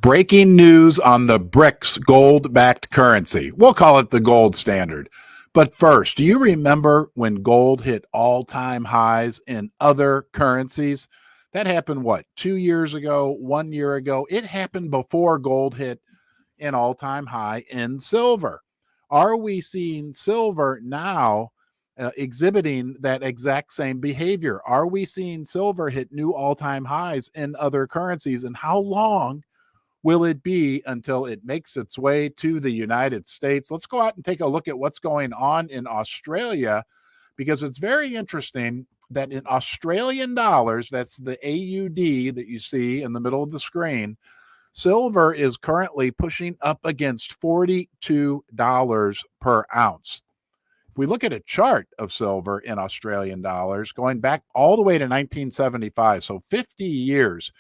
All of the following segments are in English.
Breaking news on the BRICS gold-backed currency. We'll call it the gold standard. But first, do you remember when gold hit all-time highs in other currencies? That happened, what, 2 years ago, 1 year ago? It happened before gold hit an all-time high in silver. Are we seeing silver now exhibiting that exact same behavior? Are we seeing silver hit new all-time highs in other currencies? And how long will it be until it makes its way to the United States? Let's go out and take a look at what's going on in Australia, because it's very interesting that in Australian dollars, that's the AUD that you see in the middle of the screen, silver is currently pushing up against $42 per ounce. If we look at a chart of silver in Australian dollars going back all the way to 1975, so 50 years,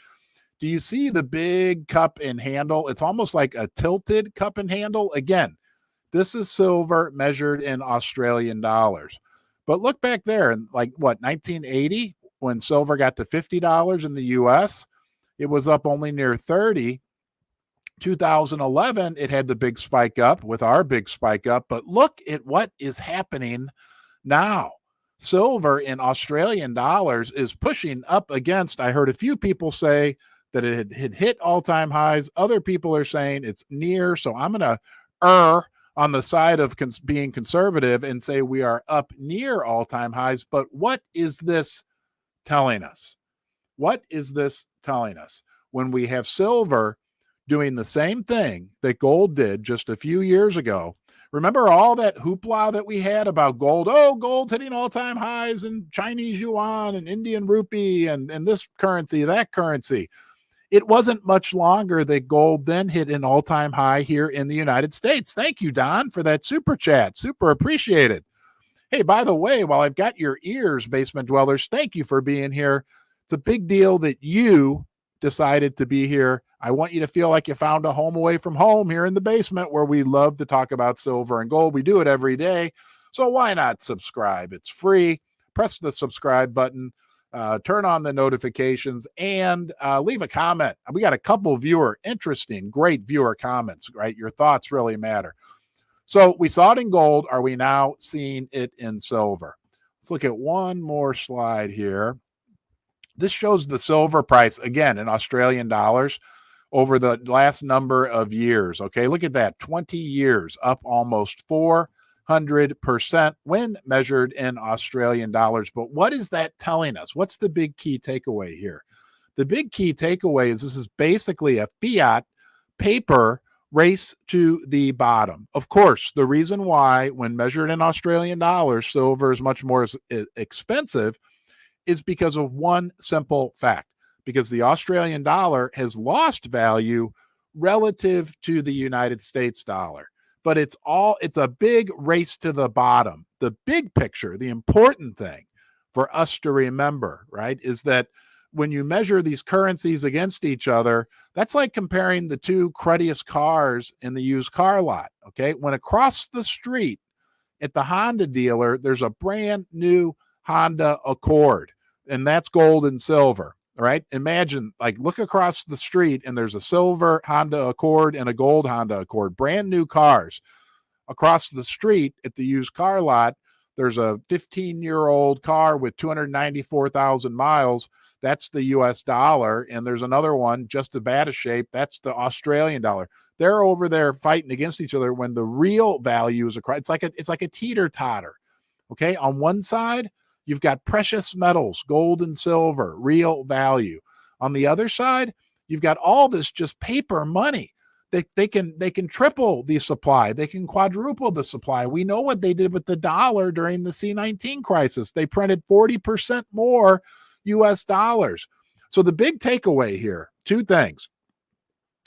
do you see the big cup and handle? It's almost like a tilted cup and handle. Again, this is silver measured in Australian dollars. But look back there in like what, 1980, when silver got to $50 in the US, it was up only near 30. 2011, it had the big spike up with our big spike up. But look at what is happening now. Silver in Australian dollars is pushing up against, I heard a few people say that it had hit all-time highs. Other people are saying it's near. So I'm going to err on the side of being conservative and say we are up near all-time highs. But what is this telling us? What is this telling us? When we have silver doing the same thing that gold did just a few years ago. Remember all that hoopla that we had about gold? Oh, gold's hitting all-time highs in Chinese yuan and Indian rupee and this currency, that currency. It wasn't much longer that gold then hit an all-time high here in the United States. Thank you, Don, for that super chat. Super appreciated. Hey, by the way, while I've got your ears, basement dwellers, thank you for being here. It's a big deal that you decided to be here. I want you to feel like you found a home away from home here in the basement, where we love to talk about silver and gold. We do it every day. So why not subscribe? It's free. Press the subscribe button. Turn on the notifications and leave a comment. We got a couple interesting, great viewer comments, right? Your thoughts really matter. So we saw it in gold. Are we now seeing it in silver? Let's look at one more slide here. This shows the silver price, again, in Australian dollars over the last number of years. Okay, look at that, 20 years, up almost 400% when measured in Australian dollars. But what is that telling us? What's the big key takeaway here? The big key takeaway is this is basically a fiat paper race to the bottom. Of course, the reason why when measured in Australian dollars, silver is much more expensive is because of one simple fact, because the Australian dollar has lost value relative to the United States dollar. But it's a big race to the bottom. The big picture, the important thing for us to remember, right, is that when you measure these currencies against each other, that's like comparing the two cruddiest cars in the used car lot, okay? When across the street at the Honda dealer, there's a brand new Honda Accord, and that's gold and silver, right? Imagine, like, look across the street and there's a silver Honda Accord and a gold Honda Accord, brand new cars. Across the street at the used car lot, there's a 15-year-old car with 294,000 miles. That's the US dollar. And there's another one just as bad a shape. That's the Australian dollar. They're over there fighting against each other when the real value is across. It's like a teeter-totter. Okay. On one side, you've got precious metals, gold and silver, real value. On the other side, you've got all this just paper money. They can triple the supply. They can quadruple the supply. We know what they did with the dollar during the C-19 crisis. They printed 40% more US dollars. So the big takeaway here, two things.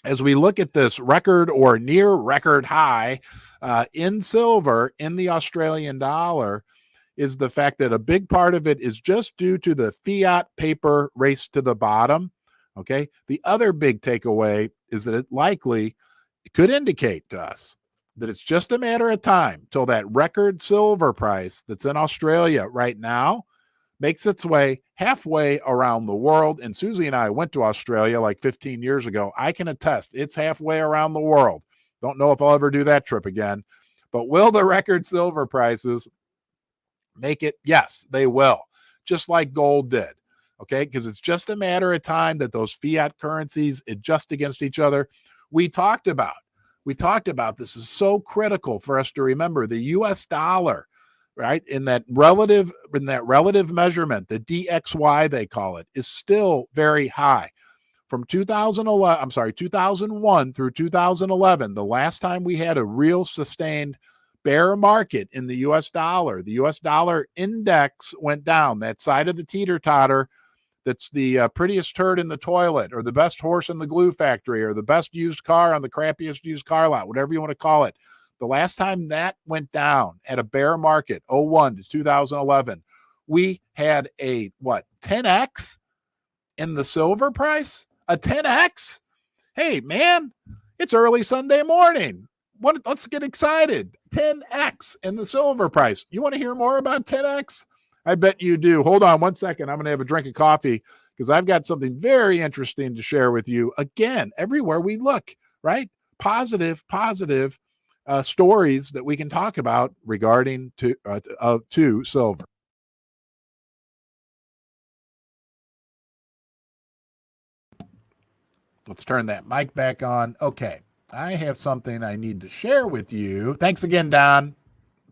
As we look at this record or near record high in silver in the Australian dollar, is the fact that a big part of it is just due to the fiat paper race to the bottom. Okay. The other big takeaway is that it could indicate to us that it's just a matter of time till that record silver price that's in Australia right now makes its way halfway around the world. And Susie and I went to Australia like 15 years ago. I can attest it's halfway around the world. Don't know if I'll ever do that trip again. But will the record silver prices make it? Yes, they will, just like gold did. Okay, because it's just a matter of time that those fiat currencies adjust against each other. We talked about this is so critical for us to remember. The US dollar, right, in that relative measurement, the DXY they call it, is still very high. From 2001 through 2011, the last time we had a real sustained bear market in the US dollar index went down. That side of the teeter-totter that's the prettiest turd in the toilet, or the best horse in the glue factory, or the best used car on the crappiest used car lot, whatever you want to call it. The last time that went down at a bear market, 01 to 2011, we had a 10x in the silver price? A 10x? Hey, man, it's early Sunday morning. Let's get excited. 10x in the silver price. You want to hear more about 10x? I bet you do. Hold on one second. I'm going to have a drink of coffee because I've got something very interesting to share with you. Again, everywhere we look, right? Positive stories that we can talk about regarding to silver. Let's turn that mic back on. Okay. I have something I need to share with you. Thanks again, Don.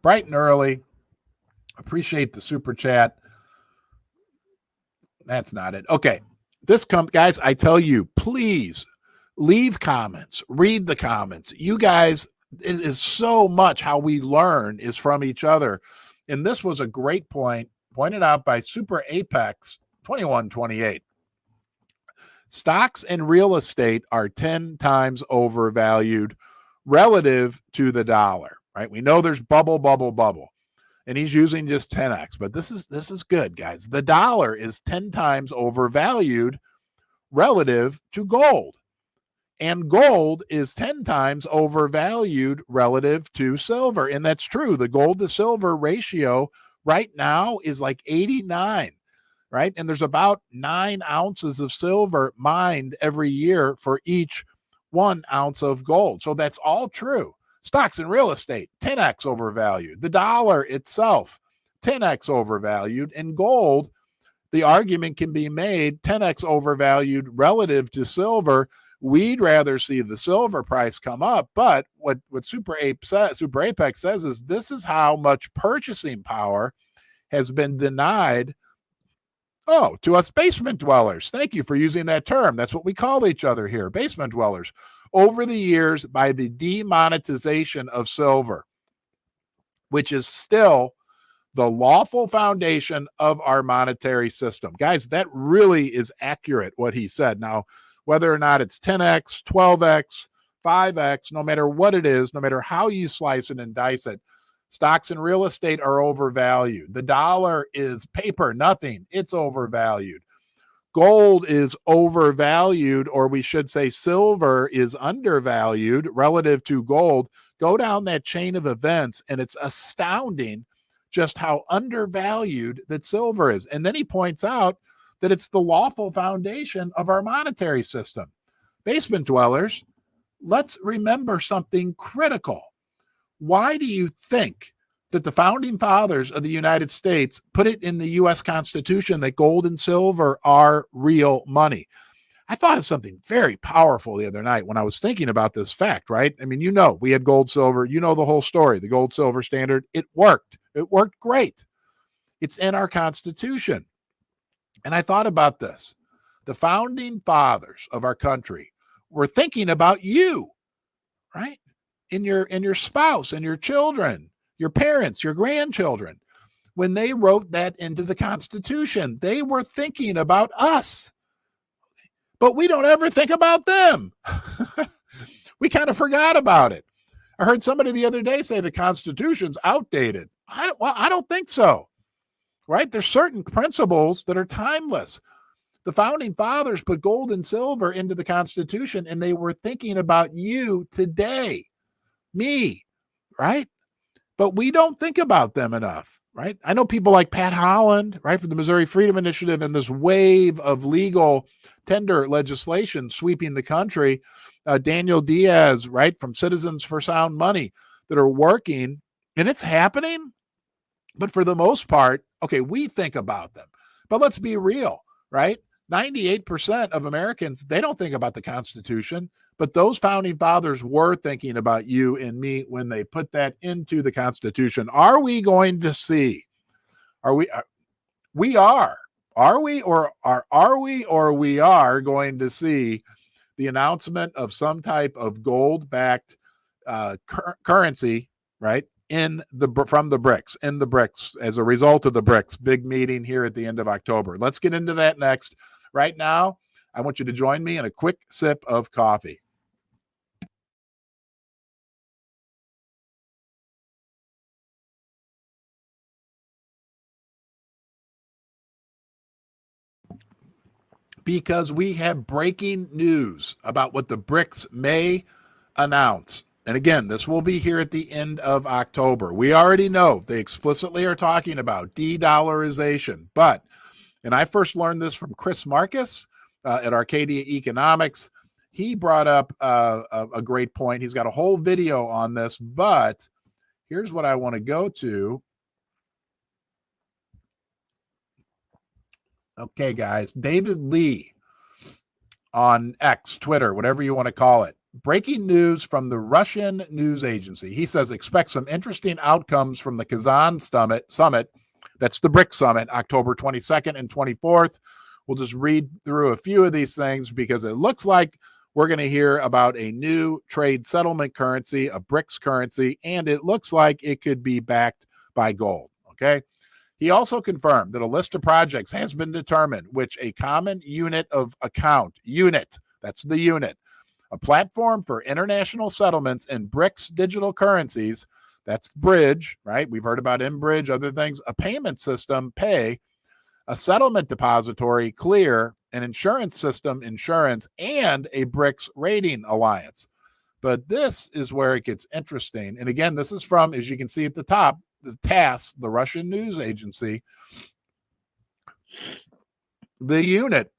Bright and early. Appreciate the super chat. That's not it. Okay. Guys, I tell you, please leave comments, read the comments. You guys, it is so much how we learn is from each other. And this was a great point pointed out by Super Apex 2128. Stocks and real estate are 10 times overvalued relative to the dollar, right? We know there's bubble. And he's using just 10x, but this is good, guys. The dollar is 10 times overvalued relative to gold. And gold is 10 times overvalued relative to silver. And that's true. The gold to silver ratio right now is like 89. Right? And there's about 9 ounces of silver mined every year for each 1 ounce of gold. So that's all true. Stocks and real estate, 10x overvalued. The dollar itself, 10x overvalued. And gold, the argument can be made 10x overvalued relative to silver. We'd rather see the silver price come up. But what Super Apex says is this is how much purchasing power has been denied to us basement dwellers. Thank you for using that term. That's what we call each other here, basement dwellers. Over the years, by the demonetization of silver, which is still the lawful foundation of our monetary system. Guys, that really is accurate what he said. Now, whether or not it's 10x, 12x, 5x, no matter what it is, no matter how you slice it and dice it, stocks and real estate are overvalued. The dollar is paper, nothing. It's overvalued. Gold is overvalued, or we should say silver is undervalued relative to gold. Go down that chain of events, and it's astounding just how undervalued that silver is. And then he points out that it's the lawful foundation of our monetary system. Basement dwellers, let's remember something critical. Why do you think that the founding fathers of the United States put it in the U.S. Constitution that gold and silver are real money? I thought of something very powerful the other night when I was thinking about this fact, right? I mean, we had gold, silver, the whole story, the gold, silver standard. It worked. It worked great. It's in our Constitution. And I thought about this. The founding fathers of our country were thinking about you, right? In your spouse and your children, your parents, your grandchildren. When they wrote that into the Constitution, they were thinking about us. But we don't ever think about them. We kind of forgot about it. I heard somebody the other day say the Constitution's outdated. I don't think so. Right? There's certain principles that are timeless. The founding fathers put gold and silver into the Constitution, and they were thinking about you today. Me, right? But we don't think about them enough. right? I know people like Pat Holland, right, from the Missouri Freedom Initiative, and this wave of legal tender legislation sweeping the country. Daniel Diaz, right, from Citizens for Sound Money, that are working, and it's happening. But for the most part, okay, we think about them. But let's be real, right? 98% of Americans, they don't think about the Constitution, but those founding fathers were thinking about you and me when they put that into the Constitution. Are we going to see? We are. Are we going to see the announcement of some type of gold-backed currency, right? From the BRICS as a result of the BRICS big meeting here at the end of October. Let's get into that next. Right now, I want you to join me in a quick sip of coffee. Because we have breaking news about what the BRICS may announce. And again, this will be here at the end of October. We already know they explicitly are talking about de-dollarization. But, and I first learned this from Chris Marcus at Arcadia Economics. He brought up a great point. He's got a whole video on this, but here's what I want to go to. Okay, guys, David Lee on X, Twitter, whatever you want to call it. Breaking news from the Russian news agency. He says, expect some interesting outcomes from the Kazan Summit. That's the BRICS Summit, October 22nd and 24th. We'll just read through a few of these things because it looks like we're going to hear about a new trade settlement currency, a BRICS currency, and it looks like it could be backed by gold, okay? He also confirmed that a list of projects has been determined, which a common unit of account, that's the unit, a platform for international settlements in BRICS digital currencies, that's Bridge, right? We've heard about mBridge, other things, a payment system, Pay, a settlement depository, Clear, an insurance system, Insurance, and a BRICS rating alliance. But this is where it gets interesting. And again, this is from, as you can see at the top, the TASS, the Russian news agency. The unit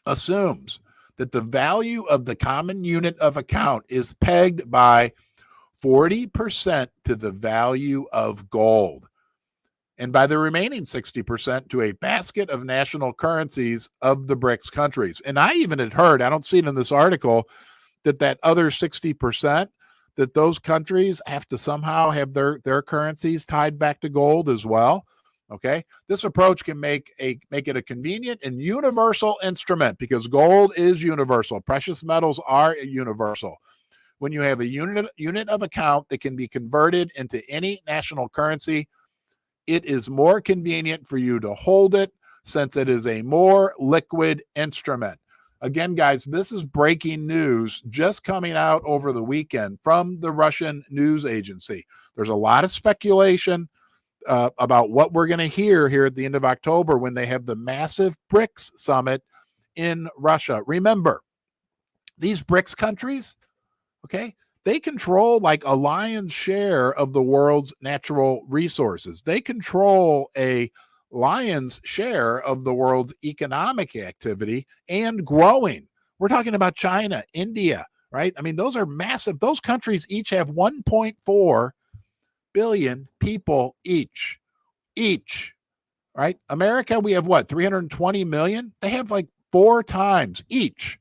assumes that the value of the common unit of account is pegged by 40% to the value of gold, and by the remaining 60% to a basket of national currencies of the BRICS countries. And I even had heard, I don't see it in this article, that other 60%, that those countries have to somehow have their currencies tied back to gold as well. Okay, this approach can make it a convenient and universal instrument because gold is universal. Precious metals are universal. When you have a unit of account that can be converted into any national currency, it is more convenient for you to hold it since it is a more liquid instrument. Again, guys, this is breaking news just coming out over the weekend from the Russian news agency. There's a lot of speculation about what we're going to hear here at the end of October when they have the massive BRICS Summit in Russia. Remember, these BRICS countries, okay, they control like a lion's share of the world's natural resources. They control a lion's share of the world's economic activity and growing. We're talking about China, India, right? I mean, those are massive. Those countries each have 1.4 billion people each, right? America, we have what, 320 million? They have like 4 times each.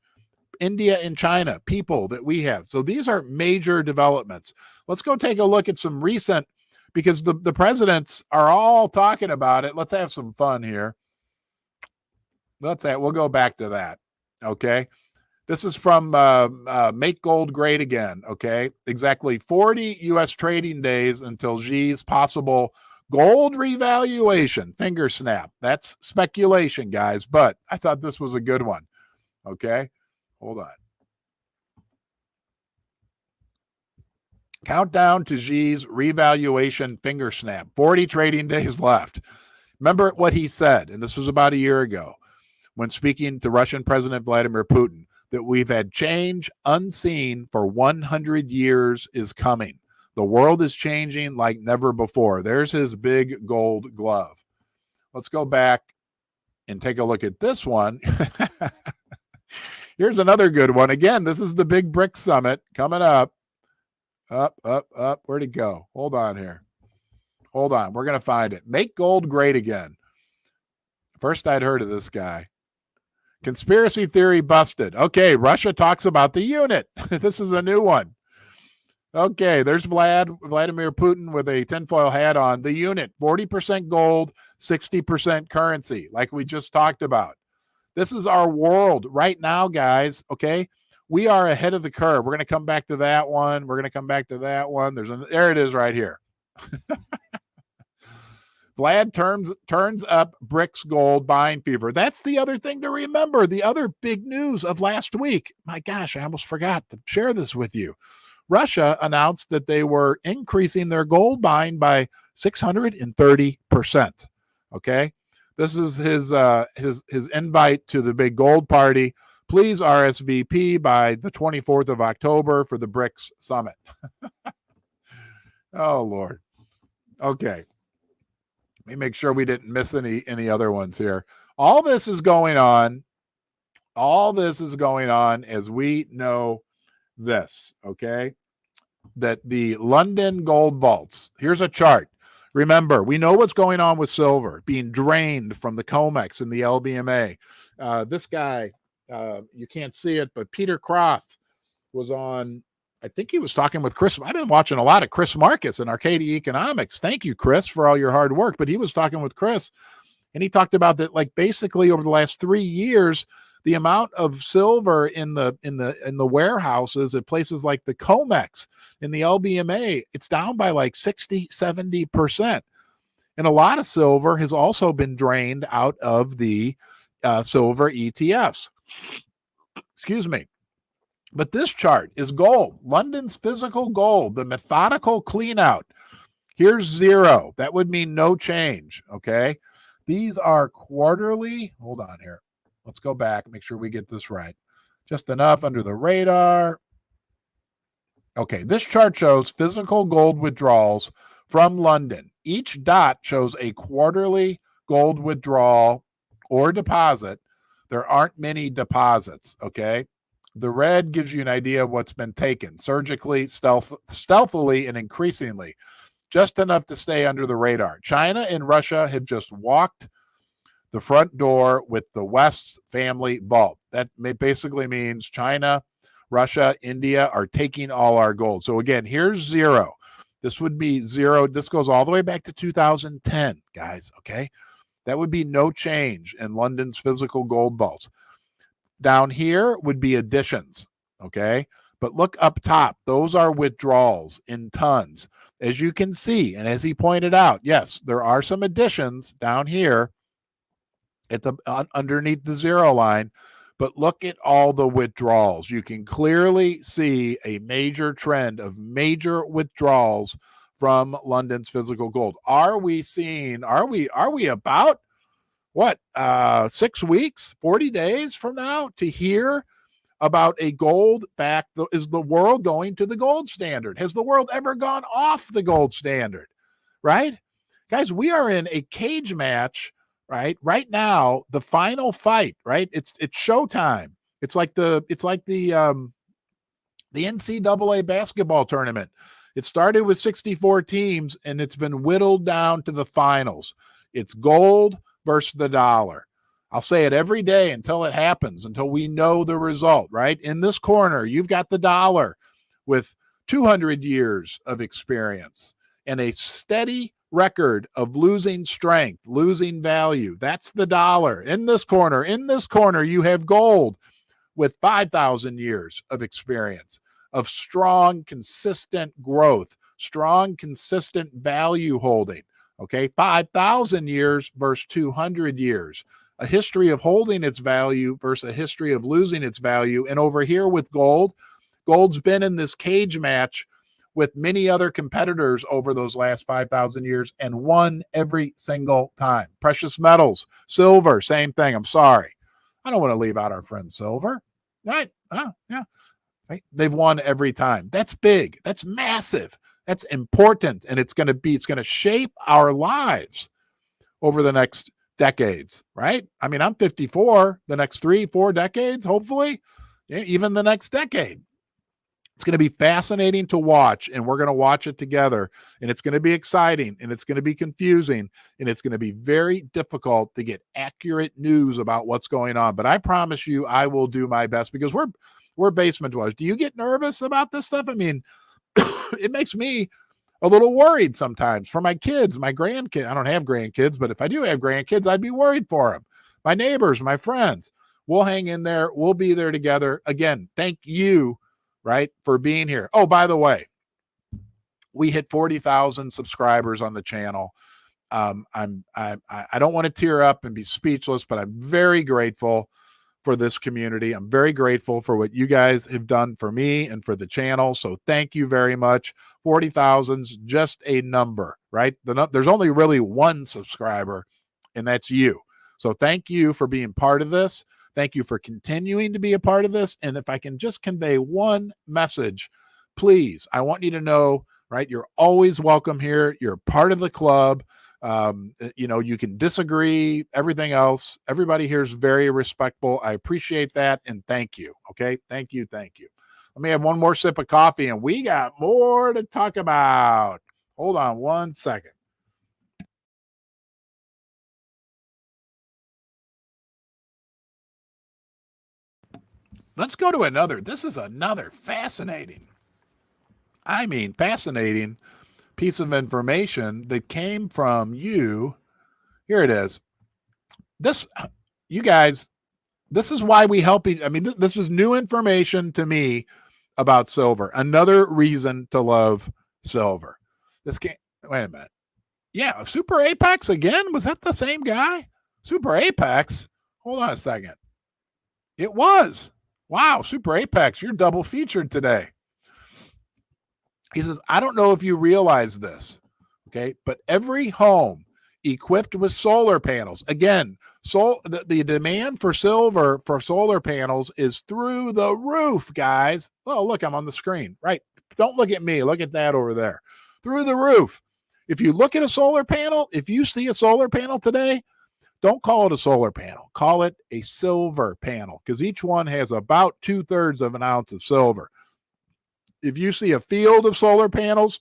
India and China, people that we have. So these are major developments. Let's go take a look at some recent, because the presidents are all talking about it. Let's have some fun here. We'll go back to that. Okay. This is from Make Gold Great Again. Okay. Exactly 40 U.S. trading days until Xi's possible gold revaluation. Finger snap. That's speculation, guys, but I thought this was a good one. Okay. Hold on. Countdown to Xi's revaluation finger snap. 40 trading days left. Remember what he said, and this was about a year ago, when speaking to Russian President Vladimir Putin, that we've had change unseen for 100 years is coming. The world is changing like never before. There's his big gold glove. Let's go back and take a look at this one. Here's another good one. Again, this is the big BRICS Summit coming up. Up. Where'd it go? Hold on here. Hold on. We're going to find it. Make gold great again. First I'd heard of this guy. Conspiracy theory busted. Okay, Russia talks about the unit. This is a new one. Okay, there's Vladimir Putin with a tinfoil hat on. The unit, 40% gold, 60% currency, like we just talked about. This is our world right now, guys, okay? We are ahead of the curve. We're going to come back to that one. We're going to come back to that one. There it is right here. Vlad turns up BRICS gold buying fever. That's the other thing to remember. The other big news of last week. My gosh, I almost forgot to share this with you. Russia announced that they were increasing their gold buying by 630%. Okay, this is his invite to the big gold party. Please RSVP by the 24th of October for the BRICS Summit. Oh Lord. Okay, let me make sure we didn't miss any other ones here. All this is going on. All this is going on as we know this, okay? That the London gold vaults, here's a chart. Remember, we know what's going on with silver being drained from the COMEX and the LBMA. This guy, you can't see it, but Peter Croft was on, I think he was talking with Chris. I've been watching a lot of Chris Marcus in Arcadia Economics. Thank you, Chris, for all your hard work. But he was talking with Chris, and he talked about that, like basically over the last 3 years, the amount of silver in the warehouses at places like the COMEX in the LBMA, it's down by like 60-70%. And a lot of silver has also been drained out of the silver ETFs. Excuse me. But this chart is gold, London's physical gold, the methodical cleanout. Here's zero. That would mean no change, okay? These are quarterly. Hold on here. Let's go back, make sure we get this right. Just enough under the radar. Okay, this chart shows physical gold withdrawals from London. Each dot shows a quarterly gold withdrawal or deposit. There aren't many deposits, okay? The red gives you an idea of what's been taken, surgically, stealthily, and increasingly. Just enough to stay under the radar. China and Russia have just walked the front door with the West family vault. That basically means China, Russia, India are taking all our gold. So again, here's zero. This would be zero. This goes all the way back to 2010, guys, okay? That would be no change in London's physical gold vaults. Down here would be additions, okay? But look up top. Those are withdrawals in tons. As you can see, and as he pointed out, yes, there are some additions down here at the underneath the zero line, but look at all the withdrawals. You can clearly see a major trend of major withdrawals from London's physical gold. Are we about what 6 weeks, 40 days from now to hear about a gold back? Is the world going to the gold standard? Has the world ever gone off the gold standard? Right, guys, we are in a cage match. Right now, the final fight, right? It's showtime. It's like the NCAA basketball tournament. It started with 64 teams, and it's been whittled down to the finals. It's gold versus the dollar. I'll say it every day until it happens, until we know the result, right? In this corner, you've got the dollar with 200 years of experience and a steady record of losing strength, losing value. That's the dollar. In this corner, you have gold with 5,000 years of experience of strong, consistent growth, strong, consistent value holding. Okay, 5,000 years versus 200 years. A history of holding its value versus a history of losing its value. And over here with gold, gold's been in this cage match with many other competitors over those last 5,000 years and won every single time. Precious metals, silver, same thing. I'm sorry. I don't want to leave out our friend silver. Right? Yeah. Right? They've won every time. That's big. That's massive. That's important, and it's going to shape our lives over the next decades, right? I mean, I'm 54, the next 3-4 decades, hopefully, even the next decade. It's going to be fascinating to watch, and we're going to watch it together, and it's going to be exciting, and it's going to be confusing, and it's going to be very difficult to get accurate news about what's going on. But I promise you, I will do my best, because we're basement dwellers. Do you get nervous about this stuff? I mean, it makes me a little worried sometimes for my kids, my grandkids. I don't have grandkids, but if I do have grandkids, I'd be worried for them. My neighbors, my friends. We'll hang in there. We'll be there together. Again, thank you, right, for being here. Oh, by the way, we hit 40,000 subscribers on the channel. I don't want to tear up and be speechless, but I'm very grateful for this community. I'm very grateful for what you guys have done for me and for the channel. So thank you very much. 40,000's just a number, right? There's only really one subscriber, and that's you. So thank you for being part of this. Thank you for continuing to be a part of this. And if I can just convey one message, please, I want you to know, right, you're always welcome here. You're part of the club. You can disagree, everything else. Everybody here is very respectful. I appreciate that. And thank you. Okay. Thank you. Thank you. Let me have one more sip of coffee, and we got more to talk about. Hold on one second. Let's go to another. This is another fascinating piece of information that came from you. Here it is. You guys, this is why we help you. I mean, this is new information to me about silver. Another reason to love silver. Wait a minute. Yeah, Super Apex again? Was that the same guy? Super Apex? Hold on a second. It was. Wow, Super Apex, you're double featured today. He says, I don't know if you realize this, okay, but every home equipped with solar panels, again, the demand for silver for solar panels is through the roof, guys. Oh, look, I'm on the screen, right? Don't look at me. Look at that over there. Through the roof. If you look at a solar panel, if you see a solar panel today, don't call it a solar panel. Call it a silver panel, because each one has about 2/3 of an ounce of silver. If you see a field of solar panels,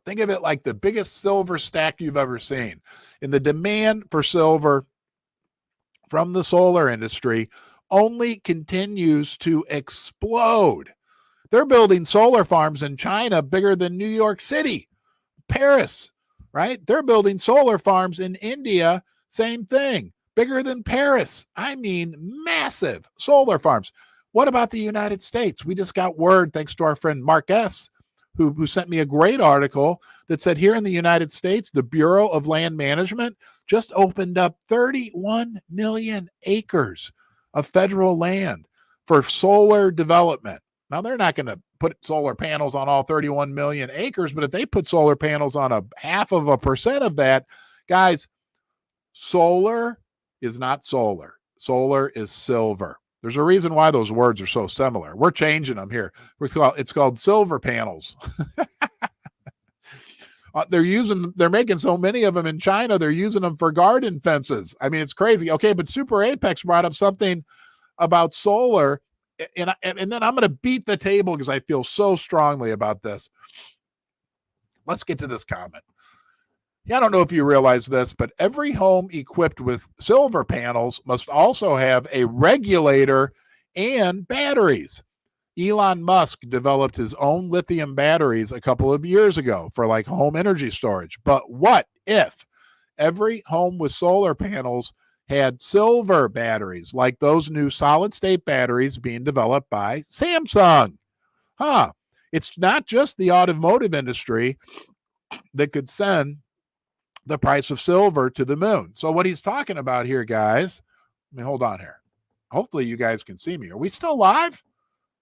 think of it like the biggest silver stack you've ever seen. And the demand for silver from the solar industry only continues to explode. They're building solar farms in China bigger than New York City, Paris, right? They're building solar farms in India, same thing, bigger than Paris. I mean, massive solar farms. What about the United States? We just got word, thanks to our friend Mark S., who sent me a great article that said here in the United States, the Bureau of Land Management just opened up 31 million acres of federal land for solar development. Now, they're not going to put solar panels on all 31 million acres, but if they put solar panels on a 0.5% of that, guys, solar is not solar. Solar is silver. There's a reason why those words are so similar. We're changing them here. It's called silver panels. They're making so many of them in China, they're using them for garden fences. I mean, it's crazy. Okay, but Super Apex brought up something about solar, and then I'm going to beat the table because I feel so strongly about this. Let's get to this comment. Yeah, I don't know if you realize this, but every home equipped with silver panels must also have a regulator and batteries. Elon Musk developed his own lithium batteries a couple of years ago for like home energy storage. But what if every home with solar panels had silver batteries, like those new solid-state batteries being developed by Samsung? It's not just the automotive industry that could send the price of silver to the moon. So what he's talking about here, guys, let me hold on here. Hopefully you guys can see me. Are we still live?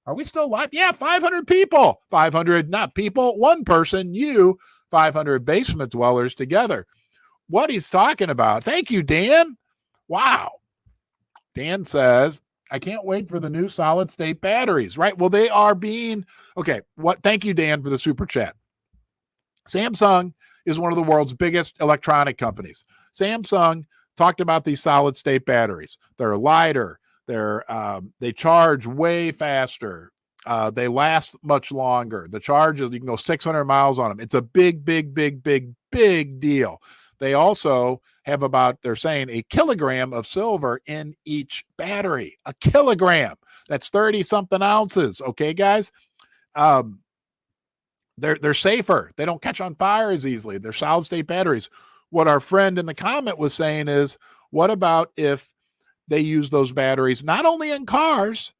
Are we still live? Yeah, 500 people. 500, not people, one person, you, 500 basement dwellers together. What he's talking about. Thank you, Dan. Wow. Dan says, I can't wait for the new solid state batteries, right? Well, they are being, okay. Thank you, Dan, for the super chat. Samsung is one of the world's biggest electronic companies. Samsung talked about these solid state batteries. They're lighter. They charge way faster. They last much longer. The charges, you can go 600 miles on them. It's a big deal. They also have they're saying a kilogram of silver in each battery. A kilogram. That's 30 something ounces. Okay, guys. They're safer. They don't catch on fire as easily. They're solid state batteries. What our friend in the comment was saying is, what about if they use those batteries not only in cars,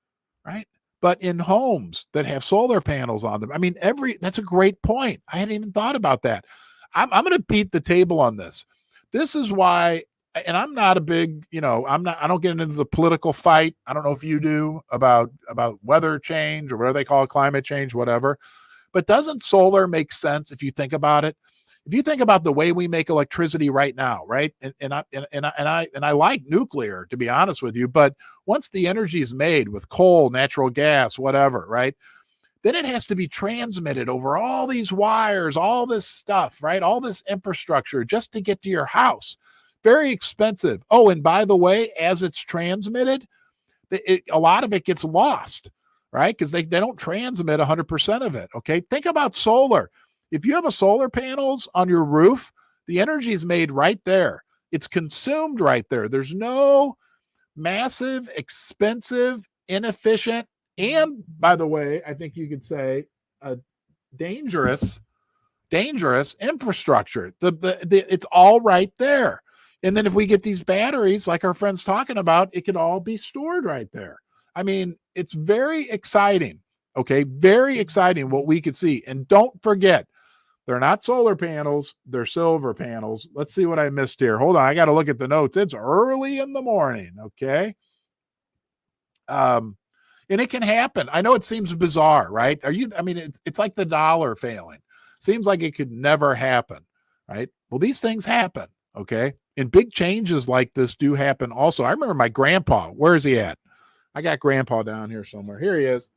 right, but in homes that have solar panels on them? I mean, that's a great point. I hadn't even thought about that. I'm going to beat the table on this. This is why, and I'm not a big, I don't get into the political fight. I don't know if you do about weather change or whatever they call it, climate change, whatever. But doesn't solar make sense if you think about it? If you think about the way we make electricity right now, right? And I like nuclear, to be honest with you, but once the energy is made with coal, natural gas, whatever, right? Then it has to be transmitted over all these wires, all this stuff, right? All this infrastructure just to get to your house. Very expensive. Oh, and by the way, as it's transmitted, a lot of it gets lost, right? Because they don't transmit 100% of it, okay? Think about solar. If you have a solar panels on your roof, the energy is made right there. It's consumed right there. There's no massive, expensive, inefficient, and by the way, I think you could say a dangerous infrastructure. It's all right there. And then if we get these batteries, like our friend's talking about, it could all be stored right there. I mean, it's very exciting. Okay, very exciting what we could see. And don't forget, they're not solar panels, they're silver panels. Let's see what I missed here. Hold on, I got to look at the notes. It's early in the morning, okay? And it can happen. I know it seems bizarre, right? It's like the dollar failing. Seems like it could never happen, right? Well, these things happen, okay? And big changes like this do happen also. I remember my grandpa. Where is he at? I got grandpa down here somewhere. Here he is.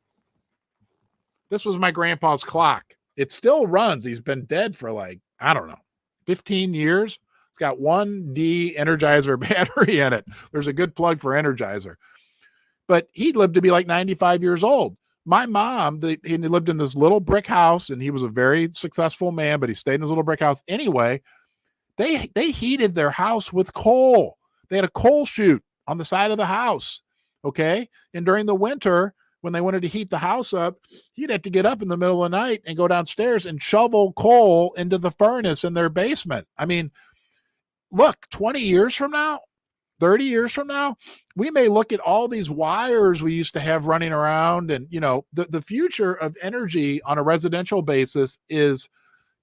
This was my grandpa's clock. It still runs. He's been dead for 15 years. It's got 1D Energizer battery in it. There's a good plug for Energizer. But he lived to be like 95 years old. My mom, he lived in this little brick house, and he was a very successful man, but he stayed in his little brick house. Anyway, they heated their house with coal. They had a coal chute on the side of the house, okay? And during the winter, when they wanted to heat the house up, you'd have to get up in the middle of the night and go downstairs and shovel coal into the furnace in their basement. I mean, look, 20 years from now, 30 years from now, we may look at all these wires we used to have running around, and the future of energy on a residential basis is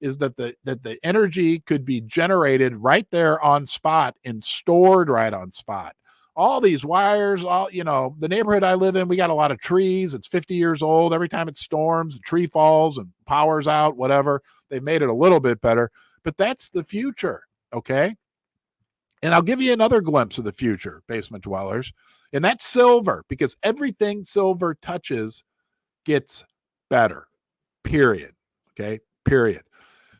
that the energy could be generated right there on spot and stored right on spot. All these wires, the neighborhood I live in, we got a lot of trees. It's 50 years old. Every time it storms, a tree falls and power's out, whatever. They've made it a little bit better, but that's the future, okay? And I'll give you another glimpse of the future, basement dwellers, and that's silver, because everything silver touches gets better, period, okay, period.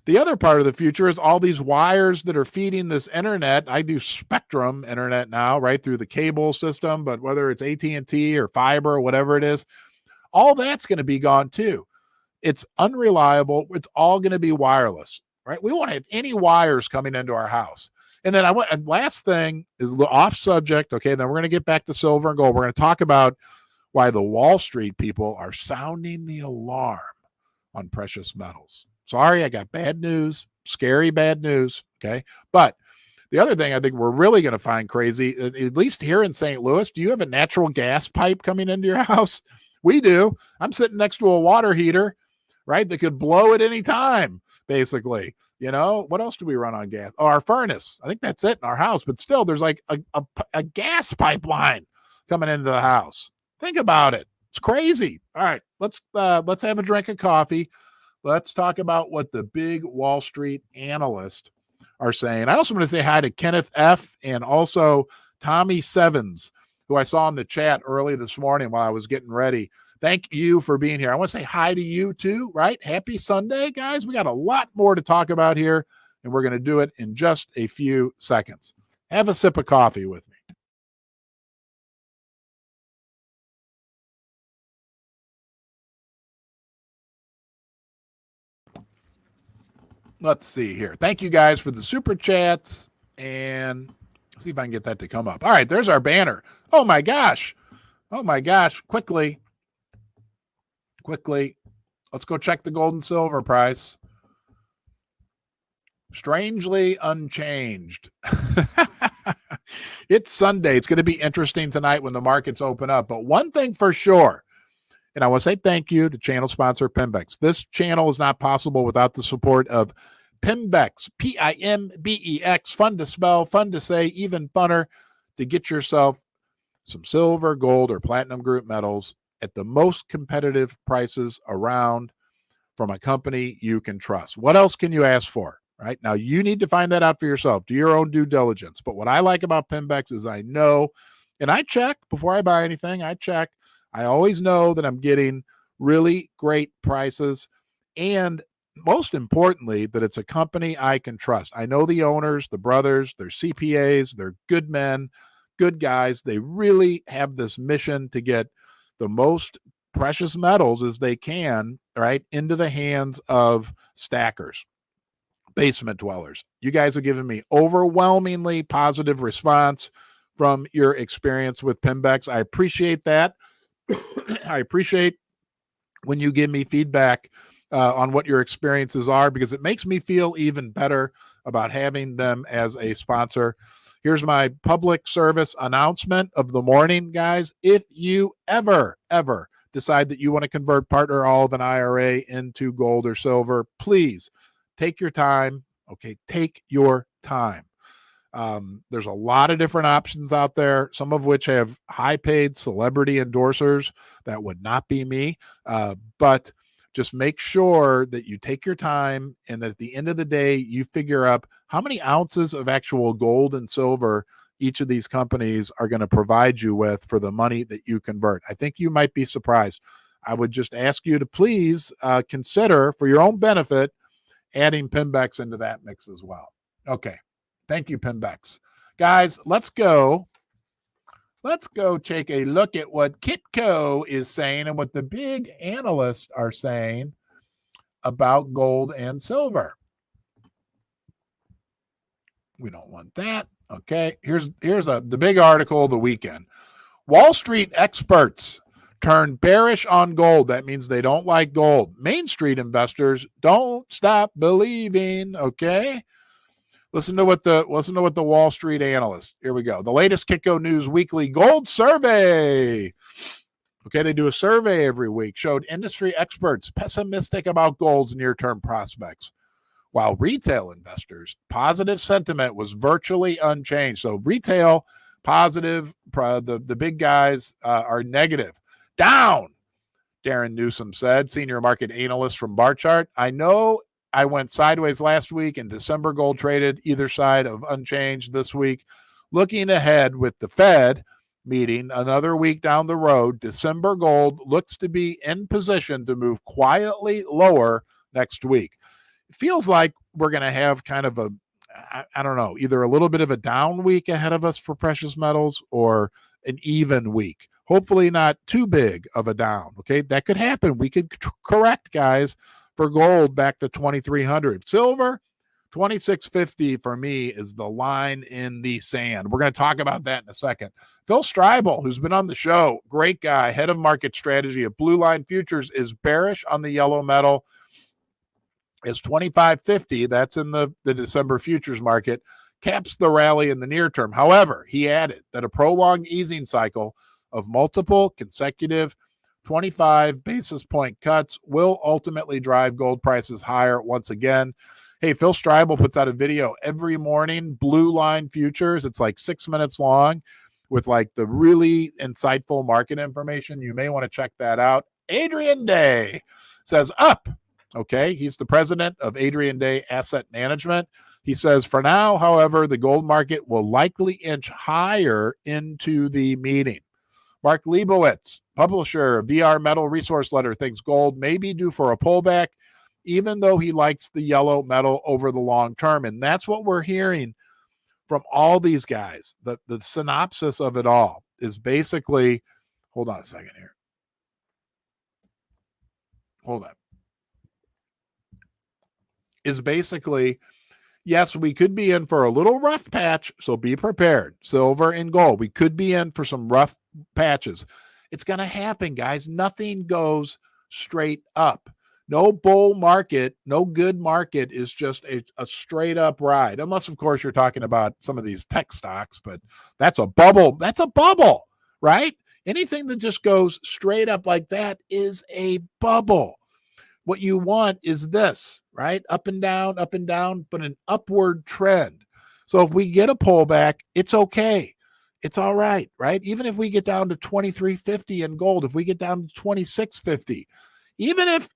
The other part of the future is all these wires that are feeding this internet. I do Spectrum internet now, right, through the cable system, but whether it's AT&T or fiber or whatever it is, all that's going to be gone too. It's unreliable. It's all going to be wireless, right? We won't have any wires coming into our house. And then and last thing is off subject, okay, then we're going to get back to silver and gold. We're going to talk about why the Wall Street people are sounding the alarm on precious metals. Sorry, I got bad news, scary bad news, okay? But the other thing I think we're really going to find crazy, at least here in St. Louis, do you have a natural gas pipe coming into your house? We do. I'm sitting next to a water heater, right, that could blow at any time, basically. What else do we run on gas? Oh, our furnace. I think that's it in our house, but still there's like a gas pipeline coming into the house. Think about it. It's crazy. All right, let's have a drink of coffee. Let's talk about what the big Wall Street analysts are saying. I also want to say hi to Kenneth F. and also Tommy Sevens, who I saw in the chat early this morning while I was getting ready. Thank you for being here. I want to say hi to you too, right? Happy Sunday, guys. We got a lot more to talk about here, and we're going to do it in just a few seconds. Have a sip of coffee with me. Let's see here. Thank you guys for the super chats, and see if I can get that to come up. All right, there's our banner. Oh my gosh. Oh my gosh. Quickly. Let's go check the gold and silver price. Strangely unchanged. It's Sunday. It's going to be interesting tonight when the markets open up. But one thing for sure, and I want to say thank you to channel sponsor Pimbex. This channel is not possible without the support of Pimbex, P-I-M-B-E-X, fun to spell, fun to say, even funner to get yourself some silver, gold, or platinum group metals at the most competitive prices around from a company you can trust. What else can you ask for? Right now, you need to find that out for yourself. Do your own due diligence. But what I like about Pimbex is I know, and I check before I buy anything. I check. I always know that I'm getting really great prices, and most importantly, that it's a company I can trust. I know the owners, the brothers, they're CPAs, they're good men, good guys. They really have this mission to get the most precious metals as they can, right, into the hands of stackers, basement dwellers. You guys have given me overwhelmingly positive response from your experience with Pimbex. I appreciate that. I appreciate when you give me feedback on what your experiences are, because it makes me feel even better about having them as a sponsor. Here's my public service announcement of the morning, guys. If you ever decide that you want to convert part or all of an IRA into gold or silver, please take your time. Okay, take your time. There's a lot of different options out there, some of which have high-paid celebrity endorsers. That would not be me. But just make sure that you take your time, and that at the end of the day, you figure out how many ounces of actual gold and silver each of these companies are going to provide you with for the money that you convert. I think you might be surprised. I would just ask you to please consider, for your own benefit, adding Pimbex into that mix as well. Okay. Thank you, Pimbex. Guys, let's go take a look at what Kitco is saying and what the big analysts are saying about gold and silver. We don't want that. Okay, here's the big article of the weekend. Wall Street experts turn bearish on gold. That means they don't like gold. Main Street investors don't stop believing. Okay. Listen to what the Wall Street analysts. Here we go. The latest Kitco News Weekly Gold Survey. Okay, they do a survey every week. Showed industry experts pessimistic about gold's near-term prospects, while retail investors' positive sentiment was virtually unchanged. So retail positive, the big guys are negative. Down, Darren Newsom said, senior market analyst from Barchart. I know I went sideways last week, and December gold traded either side of unchanged this week. Looking ahead with the Fed meeting another week down the road, December gold looks to be in position to move quietly lower next week. It feels like we're going to have kind of a, I don't know, either a little bit of a down week ahead of us for precious metals or an even week. Hopefully not too big of a down. Okay, that could happen. We could correct, guys, for gold back to 2,300. Silver, 2,650 for me is the line in the sand. We're going to talk about that in a second. Phil Streibel, who's been on the show, great guy, head of market strategy at Blue Line Futures, is bearish on the yellow metal. Is 2,550, that's in the December futures market, caps the rally in the near term. However, he added that a prolonged easing cycle of multiple consecutive 25 basis point cuts will ultimately drive gold prices higher once again. Hey, Phil Streibel puts out a video every morning, Blue Line Futures. It's like 6 minutes long with like the really insightful market information. You may want to check that out. Adrian Day says up. Okay, he's the president of Adrian Day Asset Management. He says, for now, however, the gold market will likely inch higher into the meeting. Mark Leibowitz, publisher of VR Metal Resource Letter, thinks gold may be due for a pullback, even though he likes the yellow metal over the long term. And that's what we're hearing from all these guys. The synopsis of it all is basically, hold on a second here. Hold on. Is basically, yes, we could be in for a little rough patch, so be prepared. Silver and gold, we could be in for some rough patches. It's going to happen, guys. Nothing goes straight up. No bull market, no good market is just a straight up ride. Unless, of course, you're talking about some of these tech stocks, but that's a bubble. That's a bubble, right? Anything that just goes straight up like that is a bubble. What you want is this, right? Up and down, but an upward trend. So if we get a pullback, it's okay. It's all right, right? Even if we get down to 23.50 in gold, if we get down to 26.50, even if,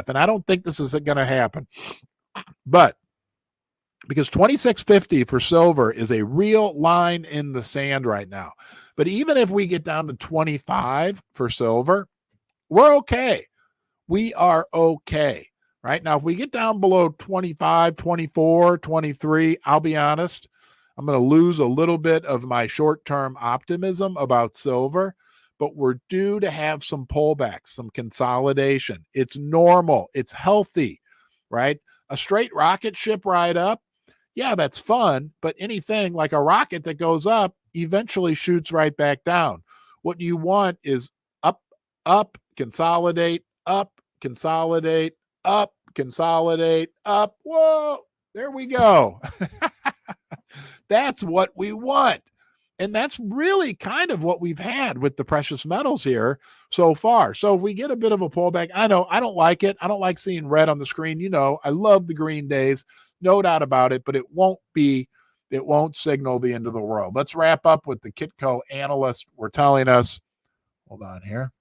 and I don't think this is going to happen, but because 26.50 for silver is a real line in the sand right now. But even if we get down to 25 for silver, we're okay. We are okay, right? Now, if we get down below 25, 24, 23, I'll be honest, I'm going to lose a little bit of my short-term optimism about silver, but we're due to have some pullbacks, some consolidation. It's normal. It's healthy, right? A straight rocket ship ride up, yeah, that's fun, but anything like a rocket that goes up eventually shoots right back down. What you want is up, consolidate, up, consolidate, up, consolidate, up. Whoa, there we go. That's what we want. And that's really kind of what we've had with the precious metals here so far. So if we get a bit of a pullback, I know I don't like it. I don't like seeing red on the screen. You know, I love the green days, no doubt about it, but it won't signal the end of the world. Let's wrap up with the Kitco analysts were telling us, hold on here.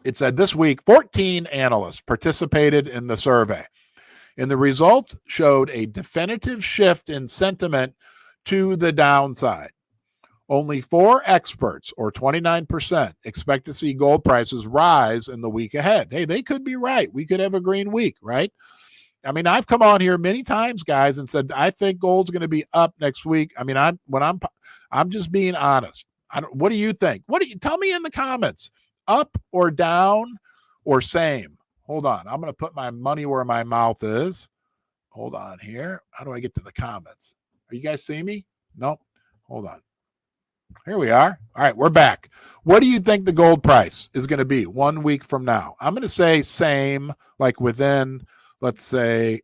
It said this week, 14 analysts participated in the survey, and the results showed a definitive shift in sentiment to the downside. Only 4 experts, or 29%, expect to see gold prices rise in the week ahead. Hey, they could be right. We could have a green week, right? I mean, I've come on here many times, guys, and said I think gold's going to be up next week. I mean, I'm just being honest. What do you think? Tell me in the comments? Up or down or same? Hold on. I'm going to put my money where my mouth is. Hold on here. How do I get to the comments? Are you guys seeing me? Nope. Hold on. Here we are. All right, we're back. What do you think the gold price is going to be 1 week from now? I'm going to say same, like within, let's say,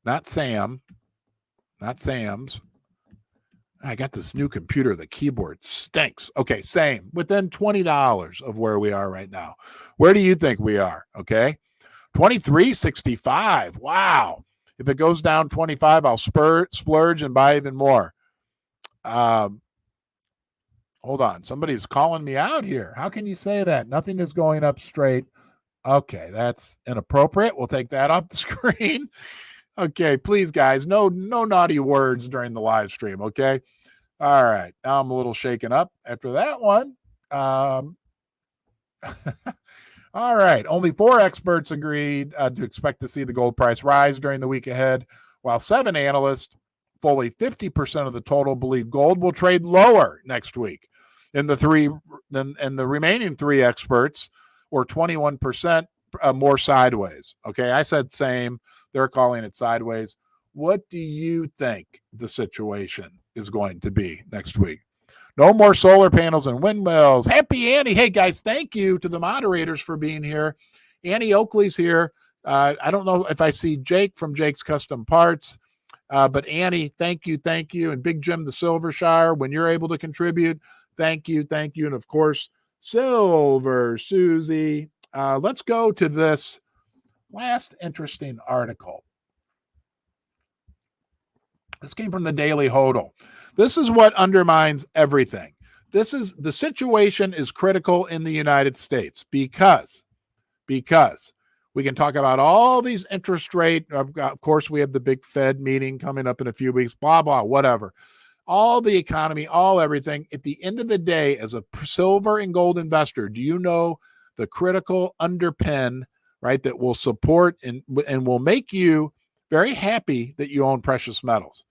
not Sam's. I got this new computer. The keyboard stinks. Okay, same. Within $20 of where we are right now. Where do you think we are? Okay, 23.65. Wow. If it goes down 25, I'll splurge and buy even more. Hold on. Somebody's calling me out here. How can you say that? Nothing is going up straight. Okay, that's inappropriate. We'll take that off the screen. Okay, please, guys, no naughty words during the live stream, okay? All right, now I'm a little shaken up after that one. All right, only 4 experts agreed to expect to see the gold price rise during the week ahead, while 7 analysts, fully 50% of the total, believe gold will trade lower next week. And the remaining 3 experts, or 21%, more sideways. Okay, I said same. They're calling it sideways. What do you think the situation is going to be next week? No more solar panels and windmills. Happy Annie. Hey, guys, thank you to the moderators for being here. Annie Oakley's here. I don't know if I see Jake from Jake's Custom Parts, but Annie, thank you. And Big Jim the Silvershire, when you're able to contribute, thank you. And, of course, Silver Susie. Let's go to this last interesting article. This came from the Daily Hodl. This is what undermines everything. The situation is critical in the United States because we can talk about all these interest rate. Of course, we have the big Fed meeting coming up in a few weeks, blah, blah, whatever. all the economy, all everything. At the end of the day, as a silver and gold investor, do you know the critical underpin, right, that will support and will make you very happy that you own precious metals?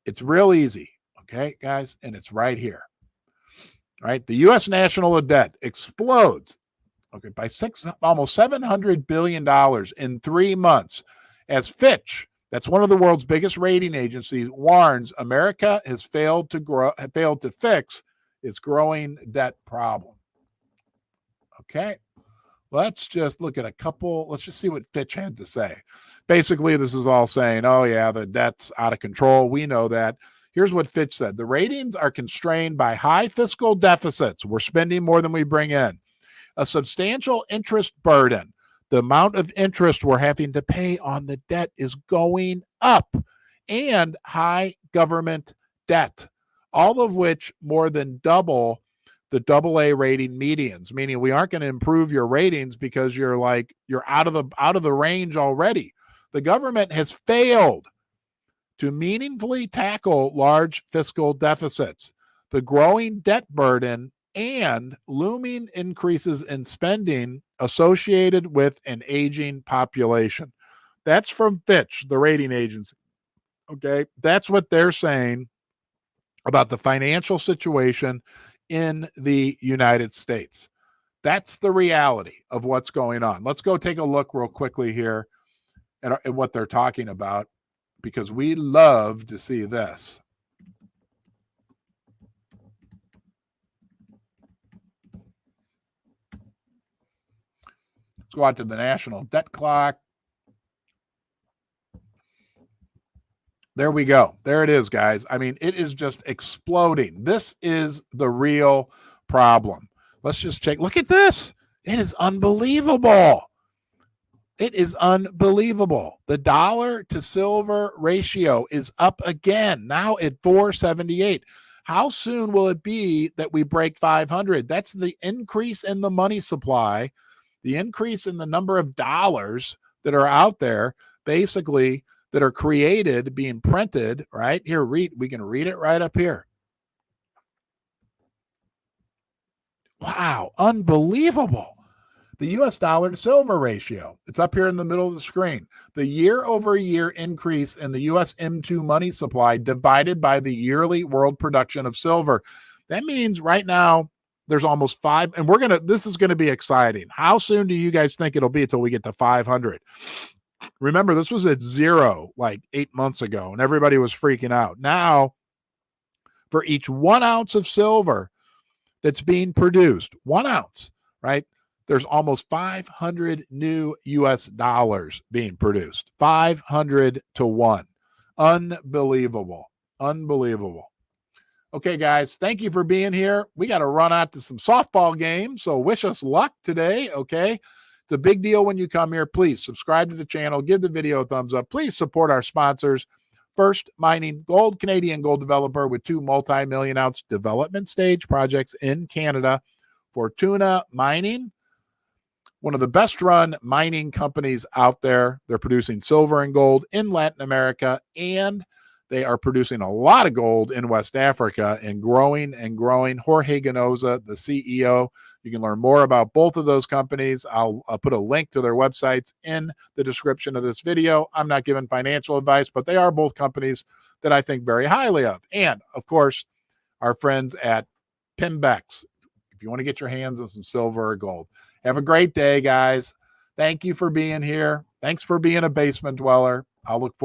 It's real easy, okay, guys, and it's right here. Right, the U.S. national debt explodes, okay, by almost $700 billion in 3 months, as Fitch, that's one of the world's biggest rating agencies, warns America has failed to fix its growing debt problem. Okay, let's just look at let's just see what Fitch had to say. Basically, this is all saying, oh yeah, the debt's out of control. We know that. Here's what Fitch said. The ratings are constrained by high fiscal deficits. We're spending more than we bring in. A substantial interest burden. The amount of interest we're having to pay on the debt is going up. And high government debt, all of which more than double the AA rating medians, meaning we aren't going to improve your ratings because you're out of the range already. The government has failed to meaningfully tackle large fiscal deficits. The growing debt burden and looming increases in spending associated with an aging population. That's from Fitch, the rating agency. Okay, that's what they're saying about the financial situation in the United States. That's the reality of what's going on. Let's go take a look real quickly here at what they're talking about, because we love to see this. Let's go out to the national debt clock. There we go. There it is, guys. I mean, it is just exploding. This is the real problem. Let's just check. Look at this. It is unbelievable. It is unbelievable. The dollar to silver ratio is up again, now at 478. How soon will it be that we break 500? That's the increase in the money supply, the increase in the number of dollars that are out there, basically, that are created, being printed, right? Here, we can read it right up here. Wow, unbelievable. The U.S. dollar to silver ratio. It's up here in the middle of the screen. The year-over-year increase in the U.S. M2 money supply divided by the yearly world production of silver. That means right now there's almost 5, and this is going to be exciting. How soon do you guys think it'll be until we get to 500? Remember, this was at 0 like 8 months ago, and everybody was freaking out. Now, for each 1 ounce of silver that's being produced, 1 ounce, right? There's almost 500 new U.S. dollars being produced. 500 to 1. Unbelievable. Unbelievable. Okay, guys, thank you for being here. We got to run out to some softball games, so wish us luck today, okay? It's a big deal when you come here. Please subscribe to the channel. Give the video a thumbs up. Please support our sponsors. First Mining Gold, Canadian gold developer with 2 multi-million ounce development stage projects in Canada. Fortuna Mining, one of the best run mining companies out there. They're producing silver and gold in Latin America, and they are producing a lot of gold in West Africa and growing and growing. Jorge Ganoza, the CEO. You can learn more about both of those companies. I'll put a link to their websites in the description of this video. I'm not giving financial advice, but they are both companies that I think very highly of. And, of course, our friends at Pimbex, if you want to get your hands on some silver or gold. Have a great day, guys. Thank you for being here. Thanks for being a basement dweller. I'll look forward